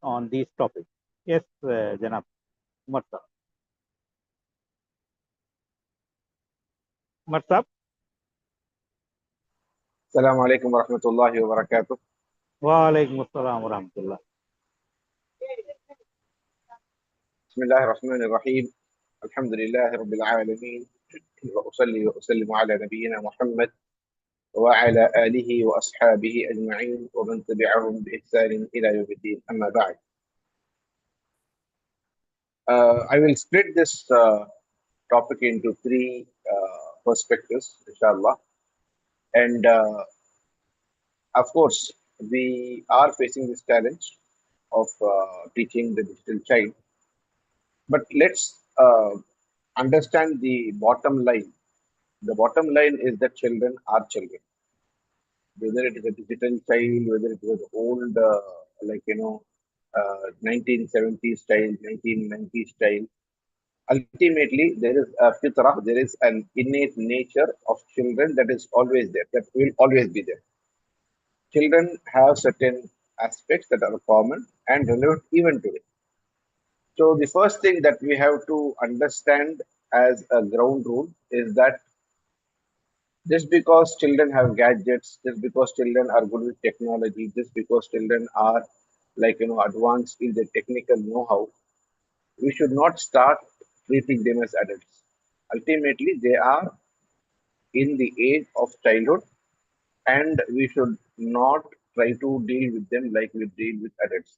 on these topics. Yes, Janab. Umar Saab. Umar Saab. السلام عليكم ورحمة الله وبركاته. Wa alaikum assalam wa rahmatullah. بسم الله الرحمن الرحيم. الحمد لله رب العالمين، وأصلي وأسلم على نبينا محمد وعلى آله وأصحابه أجمعين ومن تبعهم بإحسان إلى يوم الدين. أما بعد. I will split this topic into three perspectives, inshallah. And of course, we are facing this challenge of teaching the digital child. But let's understand the bottom line. The bottom line is that children are children. Whether it is a digital child, whether it was old, like 1970s child, 1990s child. Ultimately, there is a fitrah, there is an innate nature of children that is always there, that will always be there. Children have certain aspects that are common and relevant even today. So the first thing that we have to understand as a ground rule is that just because children have gadgets, just because children are good with technology, just because children are advanced in the technical know-how, we should not start treating them as adults. Ultimately, they are in the age of childhood, and we should not try to deal with them like we deal with adults.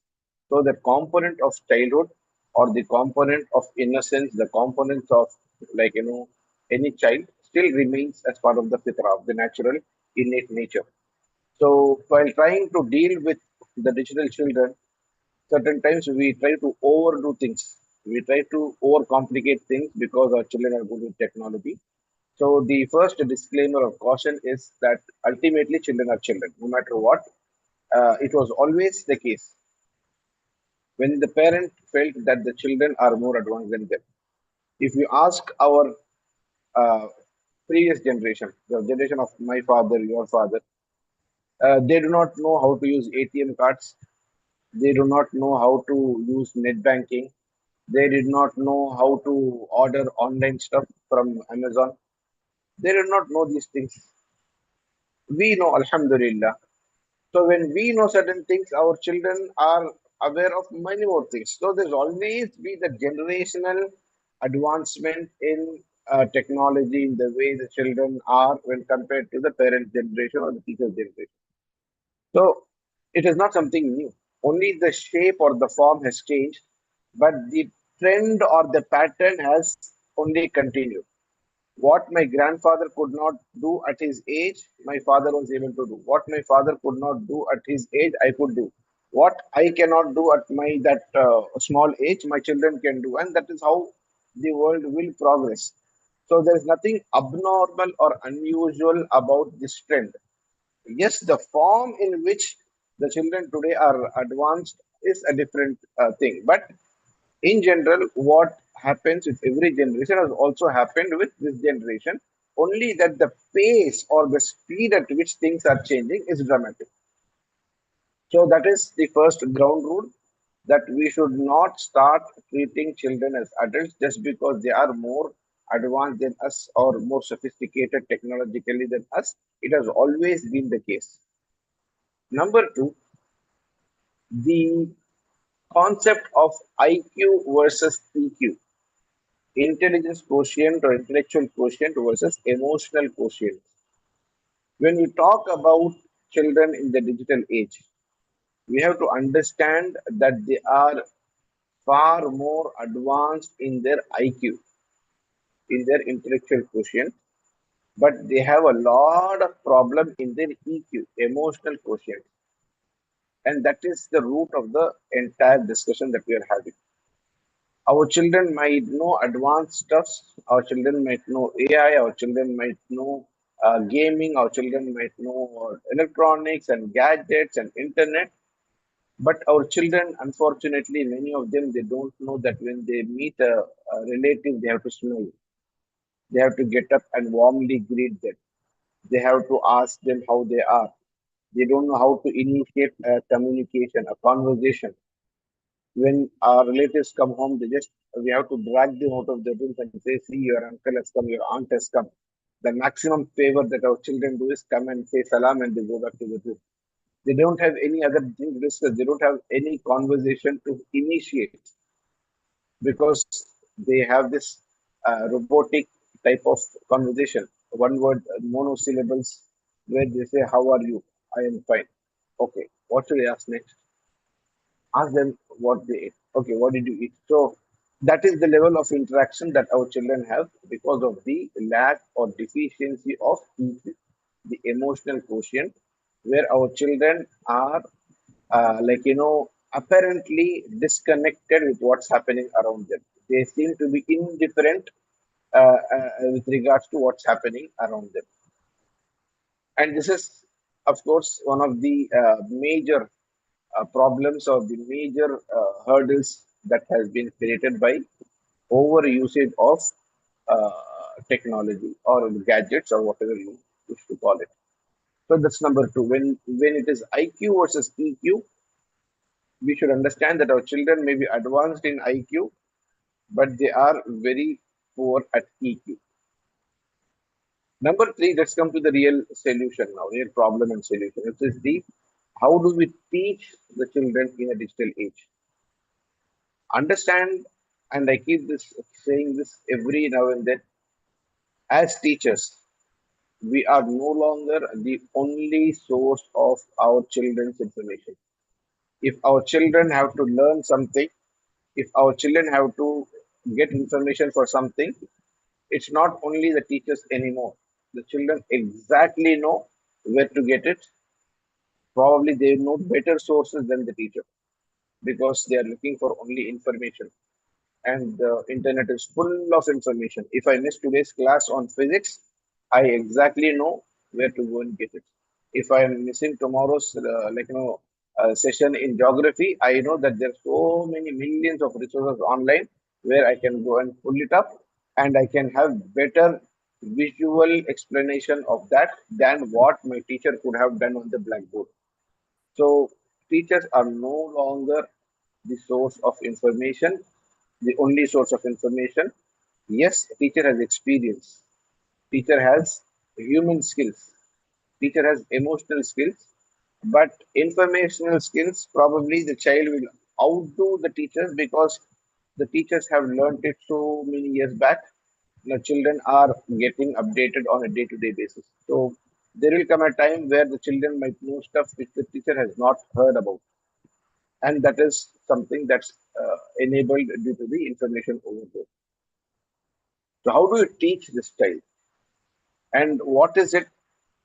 So the component of childhood or the component of innocence, the components of any child still remains as part of the fitrah of the natural innate nature. So while trying to deal with the digital children, certain times we try to overdo things. We try to overcomplicate things because our children are good with technology. So the first disclaimer of caution is that ultimately children are children, no matter what. It was always the case when the parent felt that the children are more advanced than them. If you ask our uh, previous generation, the generation of my father, your father, they do not know how to use ATM cards. They do not know how to use net banking. They did not know how to order online stuff from Amazon. They did not know these things. We know, Alhamdulillah. So when we know certain things, our children are aware of many more things. So there's always be the generational advancement in technology in the way the children are when compared to the parent generation or the teacher generation. So it is not something new. Only the shape or the form has changed, but the trend or the pattern has only continued. What my grandfather could not do at his age, my father was able to do. What my father could not do at his age, I could do. What I cannot do at my that small age, my children can do, and that is how the world will progress. So there is nothing abnormal or unusual about this trend. Yes, the form in which the children today are advanced is a different thing, but in general, what happens with every generation has also happened with this generation, only that the pace or the speed at which things are changing is dramatic. So, that is the first ground rule, that we should not start treating children as adults just because they are more advanced than us or more sophisticated technologically than us. It has always been the case. Number two, the concept of IQ versus EQ, intelligence quotient or intellectual quotient versus emotional quotient. When we talk about children in the digital age, we have to understand that they are far more advanced in their IQ, in their intellectual quotient, but they have a lot of problem in their EQ, emotional quotient. And that is the root of the entire discussion that we are having. Our children might know advanced stuffs. Our children might know AI. Our children might know gaming. Our children might know electronics and gadgets and internet. But our children, unfortunately, many of them, they don't know that when they meet a relative, they have to smile. They have to get up and warmly greet them. They have to ask them how they are. They don't know how to initiate a communication, a conversation. When our relatives come home, we have to drag them out of the rooms and say, "See, your uncle has come, your aunt has come." The maximum favor that our children do is come and say salam and they go back to the room. They don't have any other thing to discuss. They don't have any conversation to initiate because they have this robotic type of conversation. One word, monosyllables, where they say, "How are you? I am fine." Okay, what should I ask next? Ask them what they ate. Okay, what did you eat? So that is the level of interaction that our children have because of the lack or deficiency of EQ, the emotional quotient, where our children are apparently disconnected with what's happening around them. They seem to be indifferent with regards to what's happening around them. And this is, of course, one of the major problems or the major hurdles that has been created by over usage of technology or gadgets or whatever you wish to call it. So that's number two. When it is IQ versus EQ, we should understand that our children may be advanced in IQ, but they are very poor at EQ. Number three, let's come to the real solution now, real problem and solution, which is the how do we teach the children in a digital age? Understand, and I keep this saying this every now and then, as teachers, we are no longer the only source of our children's information. If our children have to learn something, if our children have to get information for something, it's not only the teachers anymore. The children exactly know where to get it. Probably they know better sources than the teacher because they are looking for only information. And the internet is full of information. If I miss today's class on physics, I exactly know where to go and get it. If I am missing tomorrow's session in geography, I know that there are so many millions of resources online where I can go and pull it up and I can have better visual explanation of that than what my teacher could have done on the blackboard. So teachers are no longer the source of information, the only source of information. Yes, teacher has experience. Teacher has human skills. Teacher has emotional skills. But informational skills, probably the child will outdo the teachers because the teachers have learned it so many years back. The children are getting updated on a day-to-day basis. So there will come a time where the children might know stuff which the teacher has not heard about, and that is something that's enabled due to the information overload. So how do you teach this child, and what is it?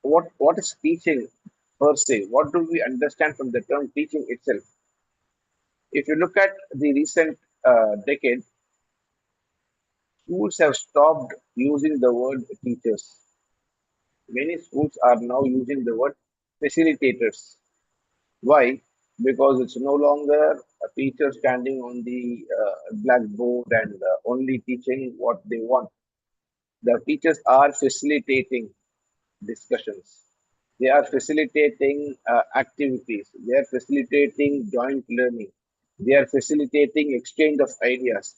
What is teaching per se? What do we understand from the term teaching itself? If you look at the recent decade, schools have stopped using the word teachers. Many schools are now using the word facilitators. Why? Because it's no longer a teacher standing on the blackboard and only teaching what they want. The teachers are facilitating discussions. They are facilitating activities. They are facilitating joint learning. They are facilitating exchange of ideas.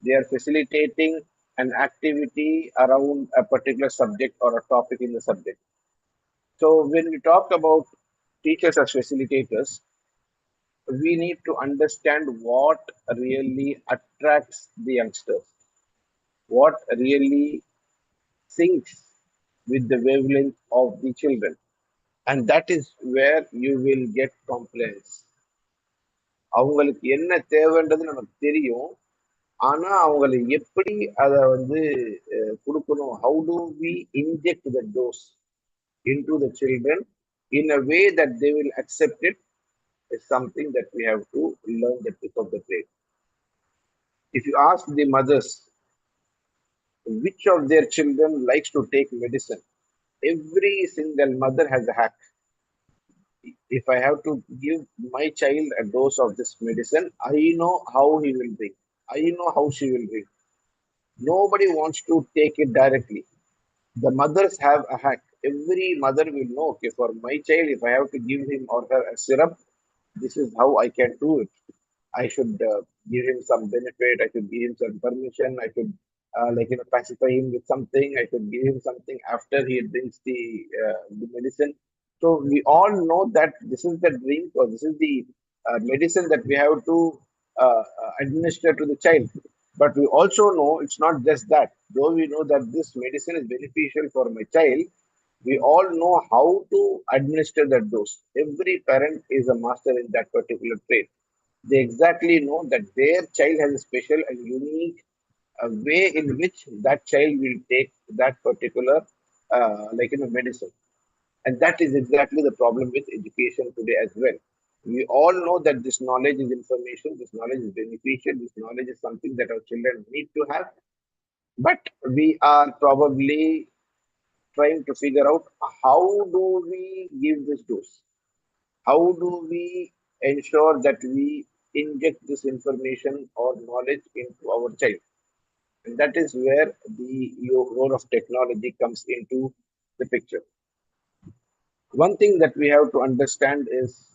They are facilitating an activity around a particular subject or a topic in the subject. So when we talk about teachers as facilitators, we need to understand what really attracts the youngsters, what really syncs with the wavelength of the children. And that is where you will get complaints. அவங்களுக்கு என்ன தேவைன்றது நமக்கு தெரியும். ஆனா அவங்களை எப்படி அதை வந்து கொடுக்கணும், how do we inject the dose into the children in a way that they will accept it is something that we have to learn the trick of the trade. If you ask the mothers which of their children likes to take medicine, every single mother has a hack. If I have to give my child a dose of this medicine, I know how he will drink. I know how she will drink. Nobody wants to take it directly. The mothers have a hack. Every mother will know, okay, for my child, if I have to give him or her a syrup, this is how I can do it. I should give him some benefit. I should give him some permission. I should pacify him with something. I should give him something after he drinks the medicine. So we all know that this is the drink or this is the medicine that we have to administer to the child. But we also know it's not just that. Though we know that this medicine is beneficial for my child, we all know how to administer that dose. Every parent is a master in that particular trait. They exactly know that their child has a special and unique way in which that child will take that particular medicine. And that is exactly the problem with education today as well. We all know that this knowledge is information, this knowledge is beneficial, this knowledge is something that our children need to have, but we are probably trying to figure out how do we give this dose? How do we ensure that we inject this information or knowledge into our child? And that is where the role of technology comes into the picture. One thing that we have to understand is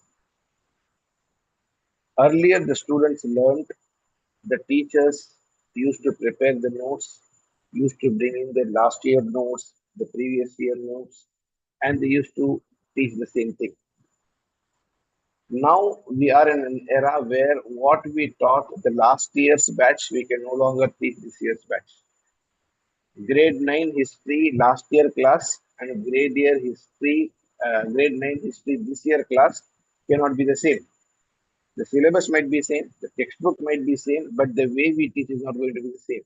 earlier the students learned, the teachers used to prepare the notes, used to bring in the last year notes, the previous year notes, and they used to teach the same thing. Now we are in an era where what we taught the last year's batch, we can no longer teach this year's batch. Grade 9 history last year class and grade 9 history this year class cannot be the same. The syllabus might be same, the textbook might be same, but the way we teach is not going to be the same.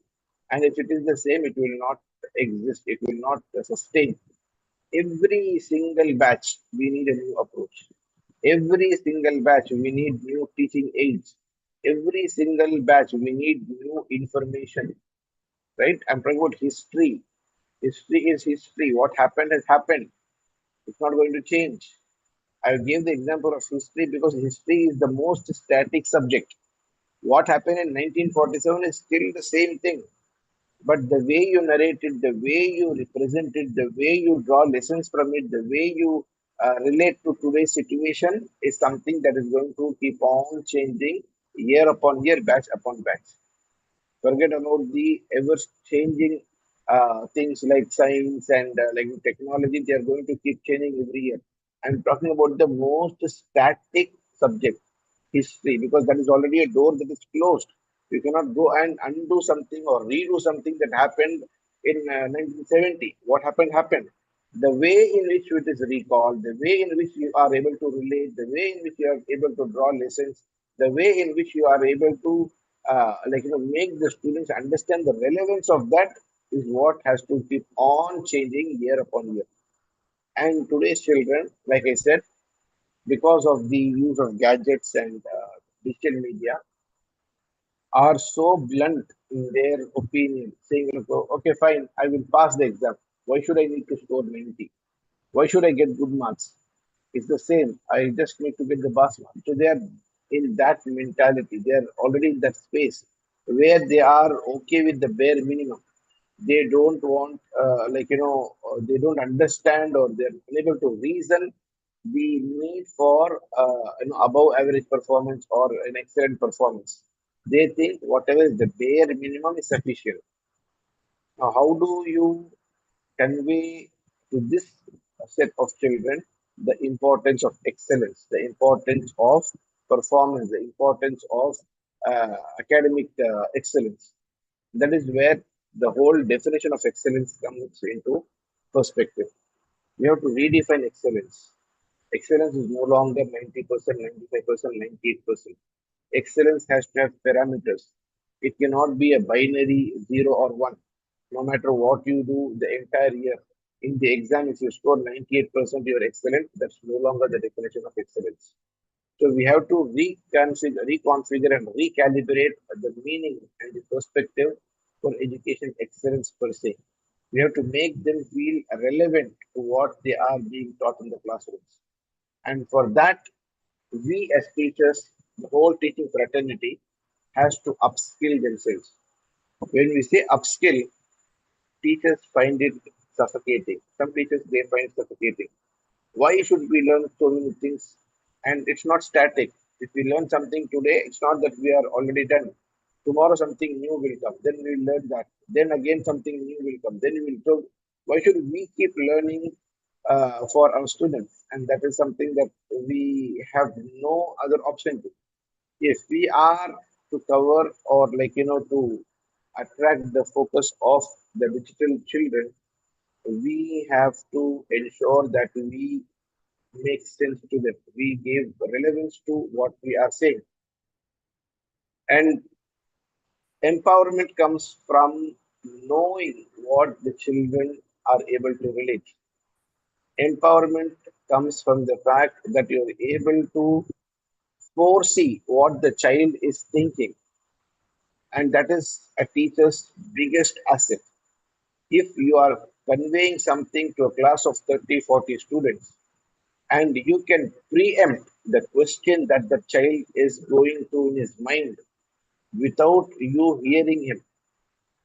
And if it is the same, it will not exist, it will not sustain. Every single batch, we need a new approach. Every single batch, we need new teaching aids. Every single batch, we need new information, right? I'm talking about history. History is history. What happened has happened. It's not going to change. I gave the example of history because history is the most static subject. What happened in 1947 is still the same thing. But the way you narrate it, the way you represent it, the way you draw lessons from it, the way you relate to today's situation is something that is going to keep on changing year upon year, batch upon batch. Forget about the ever changing things like science and like technology. They are going to keep changing every year. I'm talking about the most static subject, history, because that is already a door that is closed. You cannot go and undo something or redo something that happened in 1970. What happened happened. The way in which it is recalled, the way in which you are able to relate, the way in which you are able to draw lessons, the way in which you are able to make the students understand the relevance of that is what has to keep on changing year upon year. And today's children, like I said, because of the use of gadgets and digital media, are so blunt in their opinion, saying, okay, fine, I will pass the exam. Why should I need to score 90? Why should I get good marks? It's the same. I just need to get the pass mark. So they are in that mentality. They are already in that space where they are okay with the bare minimum. They don't want, they don't understand or they're unable to reason the need for above average performance or an excellent performance. They think whatever is the bare minimum is sufficient. Now, how do you convey to this set of children the importance of excellence, the importance of performance, the importance of academic excellence? That is where the whole definition of excellence comes into perspective. We have to redefine excellence. Excellence is no longer 90%, 95%, 98%. Excellence has to have parameters. It cannot be a binary 0 or 1. No matter what you do the entire year, in the exam, if you score 98%, you're excellent. That's no longer the definition of excellence. So we have to reconfigure and recalibrate the meaning and the perspective for education excellence per se. We have to make them feel relevant to what they are being taught in the classrooms. And for that, we as teachers, the whole teaching fraternity, has to upskill themselves. When we say upskill, teachers find it suffocating. Some teachers they find it suffocating. Why should we learn so many things? And it's not static. If we learn something today, it's not that we are already done. Tomorrow something new will come. Then we'll learn that. Then again something new will come. Then we will. So why should we keep learning for our students? And that is something that we have no other option to. If we are to cover or to attract the focus of the digital children, we have to ensure that we make sense to them. We give relevance to what we are saying. And empowerment comes from knowing what the children are able to relate. Empowerment comes from the fact that you're able to foresee what the child is thinking. And that is a teacher's biggest asset. If you are conveying something to a class of 30, 40 students, and you can preempt the question that the child is going through in his mind without you hearing him.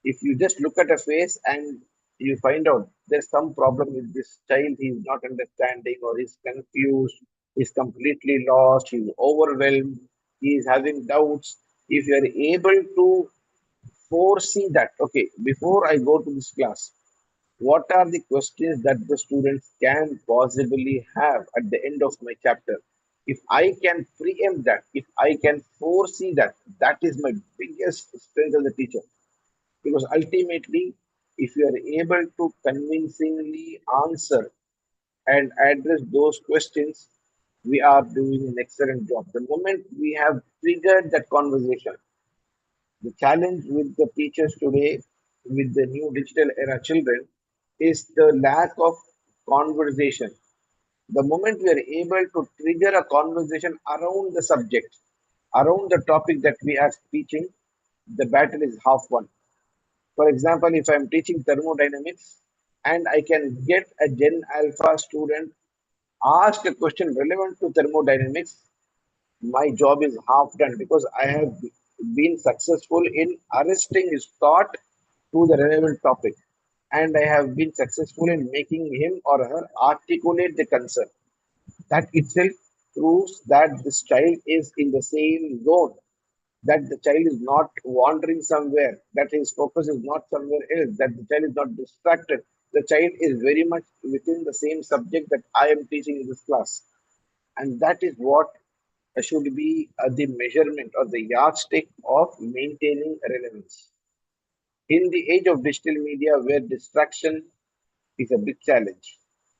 If you just look at a face and you find out there's some problem with this child, he's not understanding or he's confused, he's completely lost, he's overwhelmed, he's having doubts. If you are able to foresee that, okay, before I go to this class, what are the questions that the students can possibly have at the end of my chapter? If I can preempt that, if I can foresee that, that is my biggest strength as a teacher. Because ultimately, if you are able to convincingly answer and address those questions, we are doing an excellent job. The moment we have triggered that conversation, the challenge with the teachers today, with the new digital era children, is the lack of conversation. The moment we are able to trigger a conversation around the subject, around the topic that we are teaching, the battle is half won. For example, if I'm teaching thermodynamics and I can get a Gen Alpha student ask a question relevant to thermodynamics, my job is half done because I have been successful in arresting his thought to the relevant topic. And I have been successful in making him or her articulate the concern. That itself proves that this child is in the same zone, that the child is not wandering somewhere, that his focus is not somewhere else, that the child is not distracted. The child is very much within the same subject that I am teaching in this class. And that is what should be the measurement or the yardstick of maintaining relevance. In the age of digital media, where distraction is a big challenge,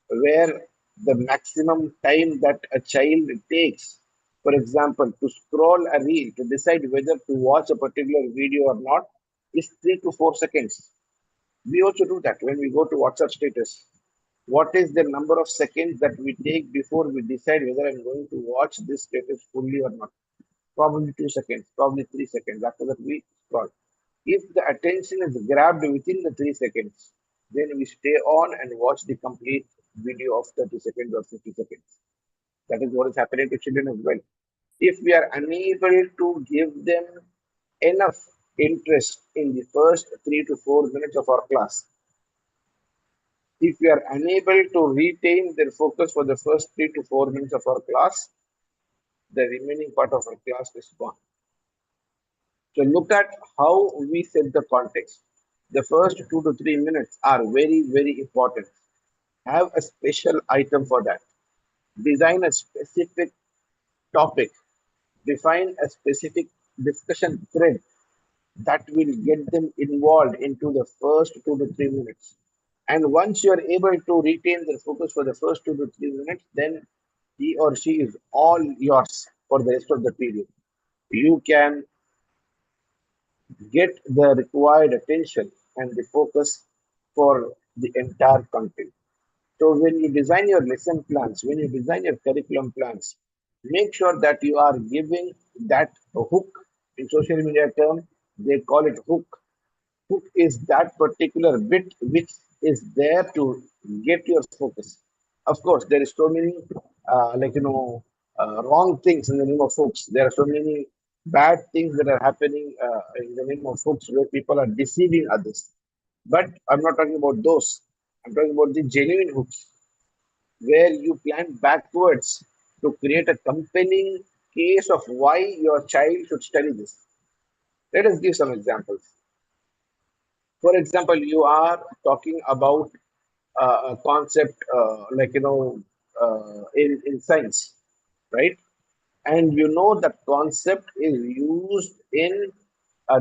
where the maximum time that a child takes, for example, to scroll a reel to decide whether to watch a particular video or not, is 3 to 4 seconds. We also do that when we go to WhatsApp status. What is the number of seconds that we take before we decide whether I'm going to watch this status fully or not? Probably 2 seconds, probably 3 seconds. After that, we scroll. If the attention is grabbed within the 3 seconds, then we stay on and watch the complete video of 30 seconds or 50 seconds. That is what is happening to children as well. If we are unable to give them enough interest in the first 3 to 4 minutes of our class, if we are unable to retain their focus for the first 3 to 4 minutes of our class, the remaining part of our class is gone. So look at how we set the context. The first 2 to 3 minutes are very, very important. Have a special item for that. Design a specific topic. Define a specific discussion thread that will get them involved into the first 2 to 3 minutes. And once you are able to retain their focus for the first 2 to 3 minutes, then he or she is all yours for the rest of the period. You can get the required attention and the focus for the entire content. So when you design your lesson plans, when you design your curriculum plans, make sure that you are giving that hook. In social media term, they call it hook. Hook is that particular bit which is there to get your focus. Of course, there is so many wrong things in the name of hooks. There are so many bad things that are happening in the name of hooks where people are deceiving others. But I'm not talking about those. I'm talking about the genuine hooks where you plan backwards to create a compelling case of why your child should study this. Let us give some examples. For example, you are talking about a concept in science, right? And you know that concept is used in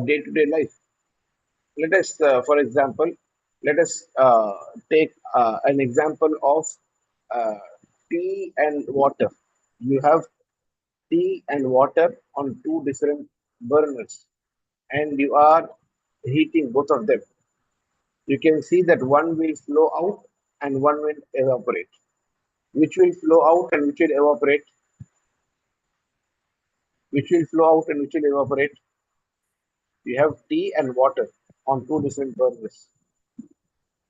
day-to-day life. Let us, for example, let us take an example of uh, tea and water. You have tea and water on two different burners, and you are heating both of them. You can see that one will flow out and one will evaporate. Which will flow out and which will evaporate? Which will flow out and which will evaporate? You have tea and water on two different burners,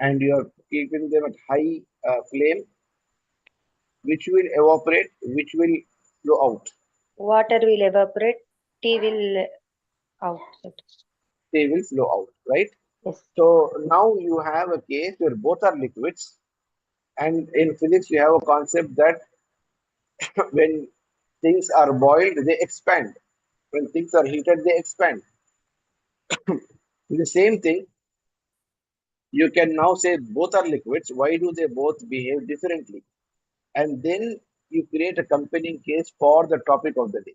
and you are keeping them at high flame. Which will evaporate? Which will flow out? Water will evaporate, tea will out. They will flow out, right? Yes. So now you have a case where both are liquids, and in physics you have a concept that when things are boiled, they expand. When things are heated, they expand. The same thing, you can now say both are liquids. Why do they both behave differently? And then you create a compelling case for the topic of the day.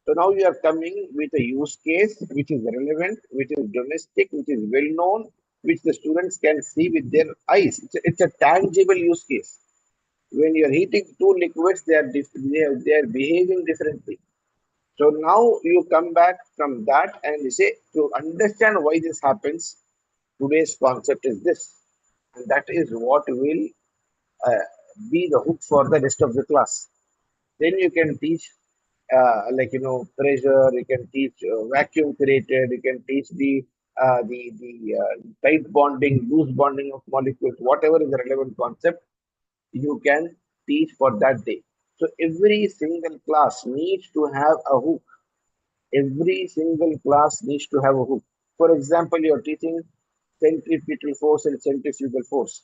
So now you are coming with a use case which is relevant, which is domestic, which is well known, which the students can see with their eyes. It's a tangible use case. When you are heating two liquids, they are behaving differently. So now you come back from that and you say, to understand why this happens, today's concept is this. And that is what will uh, be the hook for the rest of the class. Then you can teach, pressure, you can teach vacuum created, you can teach the tight bonding, loose bonding of molecules, whatever is the relevant concept, you can teach for that day. So every single class needs to have a hook. Every single class needs to have a hook. For example, you're teaching centripetal force and centrifugal force.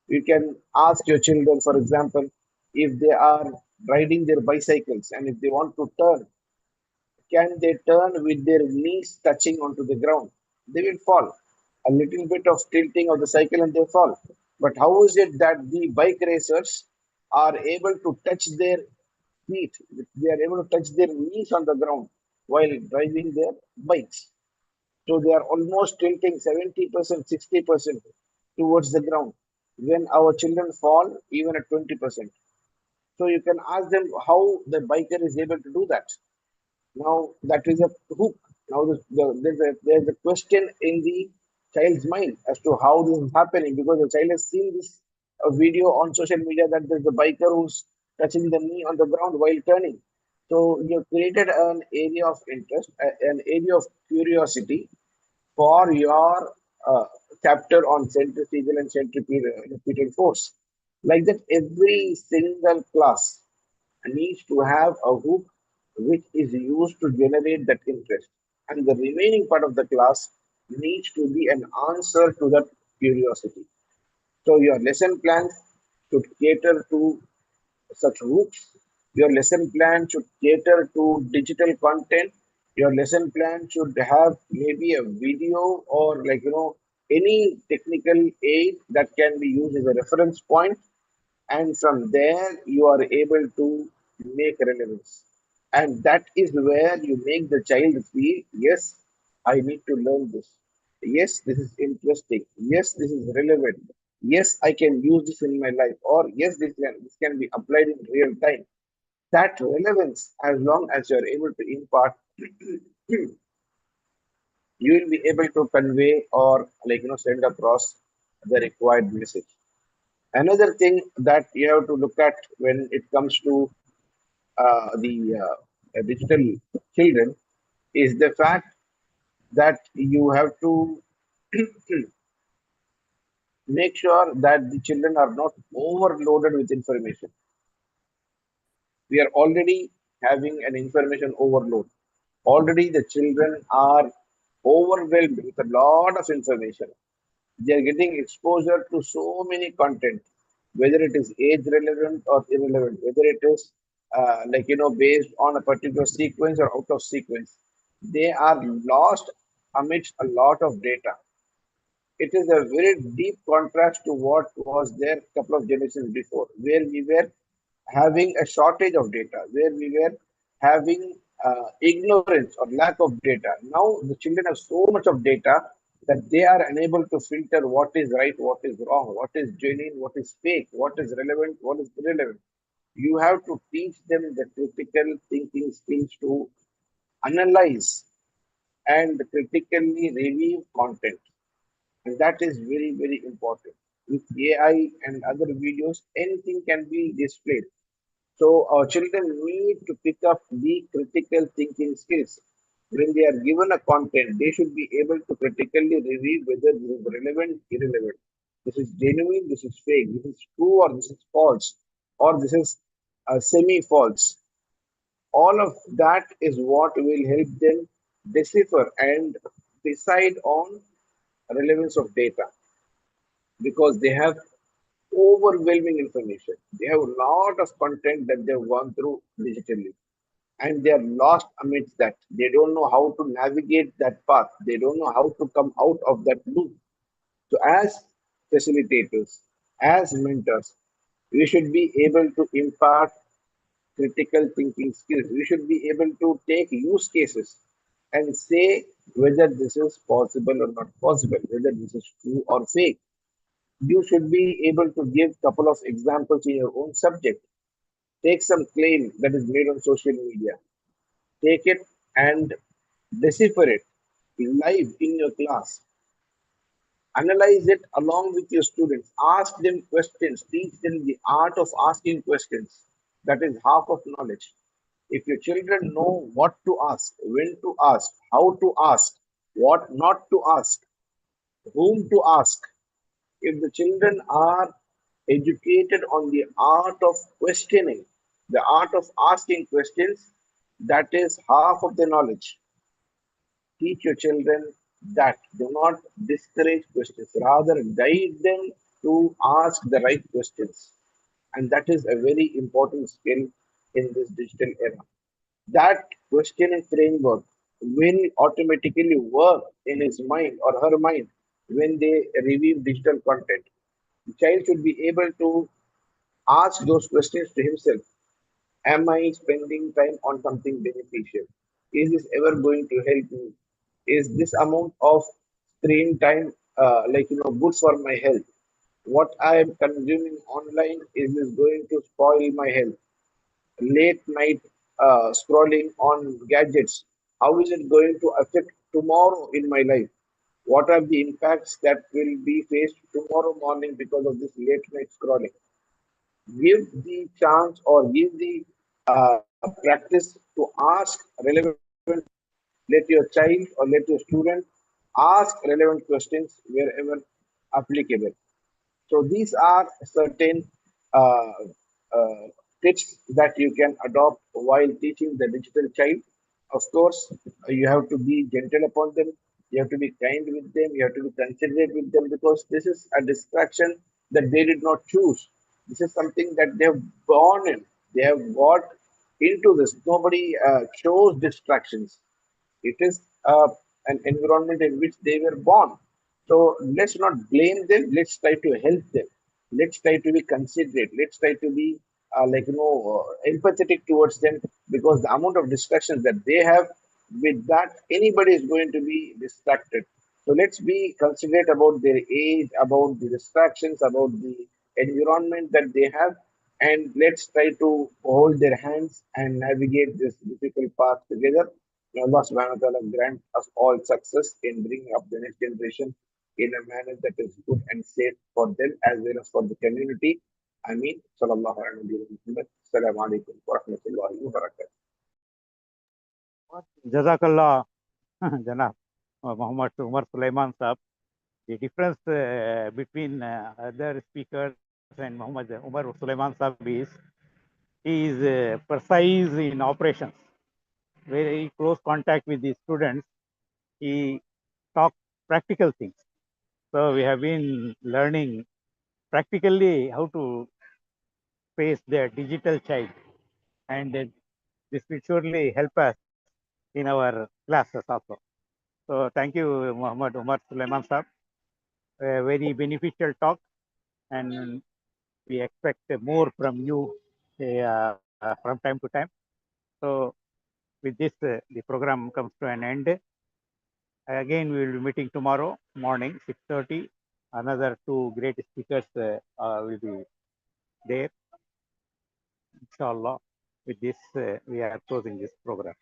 You can ask your children, for example, if they are riding their bicycles and if they want to turn, can they turn with their knees touching onto the ground? They will fall. A little bit of tilting of the cycle and they fall. But how is it that the bike racers are able to touch their feet? They are able to touch their knees on the ground while driving their bikes. So they are almost tilting 70%, 60% towards the ground. When our children fall, even at 20%. So you can ask them how the biker is able to do that. Now that is a hook. Now there's a question in the child's mind as to how this is happening because the child has seen this video on social media that there's a biker who's touching the knee on the ground while turning. So you have created an area of interest, an area of curiosity for your chapter on centrifugal and centripetal force. Like that, every single class needs to have a hook which is used to generate that interest. And the remaining part of the class needs to be an answer to that curiosity. So your lesson plans should cater to such hooks. Your lesson plan should cater to digital content. Your lesson plan should have maybe a video or any technical aid that can be used as a reference point, and from there you are able to make relevance. And that is where you make the child feel, yes, I need to learn this. Yes, this is interesting. Yes, this is relevant. Yes, I can use this in my life. Or yes, this can be applied in real time. That relevance, as long as you're able to impart, you will be able to convey or send across the required message. Another thing that you have to look at when it comes to the digital children is the fact that you have to make sure that the children are not overloaded with information. We are already having an information overload. Already the children are overwhelmed with a lot of information. They are getting exposure to so many content, whether it is age relevant or irrelevant, whether it is based on a particular sequence or out of sequence. They are lost amidst a lot of data. It is a very deep contrast to what was there a couple of generations before, where we were having a shortage of data, where we were having ignorance or lack of data. Now the children have so much of data that they are unable to filter what is right, what is wrong, what is genuine, what is fake, what is relevant, what is irrelevant. You have to teach them the critical thinking skills to analyze and critically review content. And that is very, very important. With AI and other videos, anything can be displayed. So our children need to pick up the critical thinking skills. When they are given a content, they should be able to critically review whether this is relevant, irrelevant. This is genuine, this is fake, this is true or this is false, or this is semi-false. All of that is what will help them decipher and decide on relevance of data because they have overwhelming information. They have a lot of content that they've gone through digitally and they are lost amidst that. They don't know how to navigate that path. They don't know how to come out of that loop. So, as facilitators, as mentors, we should be able to impart critical thinking skills. We should be able to take use cases and say whether this is possible or not possible, whether this is true or fake. You should be able to give couple of examples in your own subject. Take some claim that is made on social media. Take it and decipher it live in your class. Analyze it along with your students. Ask them questions. Teach them the art of asking questions. That is half of knowledge. If your children know what to ask, when to ask, how to ask, what not to ask, whom to ask, if the children are educated on the art of questioning, the art of asking questions, that is half of the knowledge. Teach your children that. Do not discourage questions, rather, guide them to ask the right questions. And that is a very important skill in this digital era. That questioning framework will automatically work in his mind or her mind when they review digital content. The child should be able to ask those questions to himself. Am I spending time on something beneficial? Is this ever going to help me? Is this amount of screen time good for my health? What I am consuming online, is this going to spoil my health? Late night scrolling on gadgets, how is it going to affect tomorrow in my life? What are the impacts that will be faced tomorrow morning because of this late night scrolling? Give the chance or give the practice to ask relevant questions. Let your child or let your student ask relevant questions wherever applicable. So these are certain uh, uh, tips that you can adopt while teaching the digital child. Of course, you have to be gentle upon them. You have to be kind with them. You have to be considerate with them because this is a distraction that they did not choose. This is something that they have born in. They have got into this. Nobody chose distractions. It is an environment in which they were born. So let's not blame them. Let's try to help them. Let's try to be considerate. Let's try to be empathetic towards them because the amount of distractions that they have, with that anybody is going to be distracted. So let's be considerate about their age, about the distractions, about the environment that they have, and let's try to hold their hands and navigate this difficult path together. May Allah subhanahu wa ta'ala grant us all success in bringing up the next generation in a manner that is good and safe for them as well as for the community. Ameen. Sallallahu alaihi wa sallam. Assalamu alaikum wa rahmatullahi wa barakatuh. Jazakallah, Janab, Muhammad Umar Sulaiman Saab. The difference between other speakers and Muhammad Umar Sulaiman Saab is he is precise in operations, very close contact with the students. He talks practical things. So we have been learning practically how to face the digital child. and this will surely help us in our classes also. So thank you, Muhammad Umar Sulaiman Sahab. A very beneficial talk, and we expect more from you from time to time. So with this, the program comes to an end. Again, we will be meeting tomorrow morning, 6:30. Another two great speakers will be there. Inshallah, with this, we are closing this program.